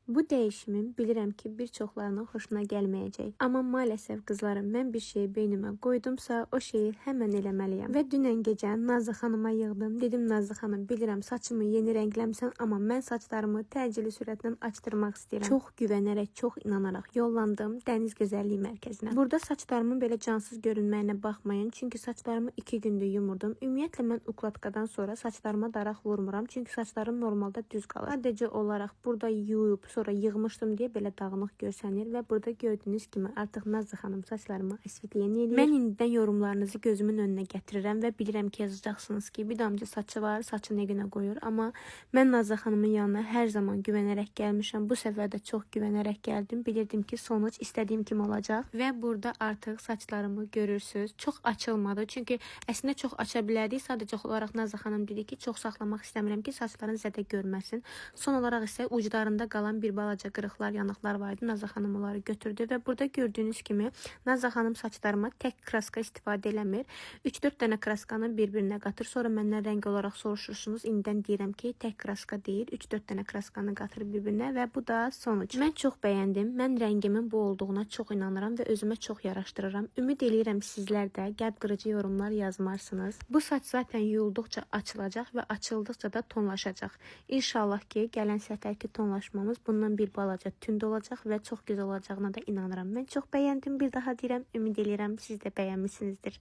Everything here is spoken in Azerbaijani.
Bu dəyişimin bilirəm ki, bir çoxlarının xoşuna gəlməyəcək. Amma maalesef qızlarım, mən bir şeyi beynimə qoydumsa, o şeyi həmən eləməliyəm. Və dünən gecə Nazlı xanıma yığdım. Dedim, Nazlı xanım, bilirəm saçımı yeni rəngləmsən, amma mən saçlarımı təcili sürətlə açdırmaq istəyirəm. Çox güvənərək, çox inanaraq yollandım Dəniz Gözəlliyi Mərkəzinə. Burada saçlarımın belə cansız görünməyinə baxmayın, çünki saçlarımı 2 gündür yumurdum. Ümumiyyətlə mən ukladkadan sonra saçlarıma daraq vurmuram, çünki saçlarım normalda düz qalır. Sadəcə olaraq burada yuyub sonra yığmışdım deyə belə dağınıq görsənir və burada gördüyünüz kimi artıq Nazlı xanım saçlarımı əsfitliyə eləyir. Mən indidən yorumlarınızı gözümün önünə gətirirəm və bilirəm ki, yazacaqsınız ki, bir damcı saçı var, saçı nə günə qoyur. Amma mən Nazlı xanımın yanına hər zaman güvənərək gəlmişəm. Bu səfər də çox güvənərək gəldim. Bilirdim ki, sonuç istədiyim kimi olacaq və burada artıq saçlarımı görürsüz. Çox açılmadı, çünki əslində çox aça bilərdik. Sadəcə olaraq Nazlı xanım dedi ki, çox saxlamaq istəmirəm ki, saçların zədə görməsin. Son olaraq isə uclarında qalan bir balaca qırıqlar, yanıqlar vardı. Nazlı xanım onları götürdü və burada gördüyünüz kimi Nazlı xanım saçlarıma tək kraska istifadə eləmir. 3-4 dənə kraskanı bir-birinə qatır. Sonra məndən rəng olaraq soruşursunuz. İndidən deyirəm ki, tək kraska deyil, 3-4 dənə kraskanı qatır bir-birinə və bu da sonuc. Mən çox bəyəndim. Mən rəngimin bu olduğuna çox inanıram və özümə çox yaraşdırıram. Ümid eləyirəm sizlər də qəlb qırıcı yorumlar yazmarsınız. Bu saç zaten yuyulduqca açılacaq və açıldıqca da tonlaşacaq. İnşallah ki, gələn səfərki tonlaşmamız bundan bir balaca tünd olacaq və çox gözəl olacağına da inanıram. Mən çox bəyəndim. Bir daha deyirəm, ümid eləyirəm siz də bəyənmisinizdir.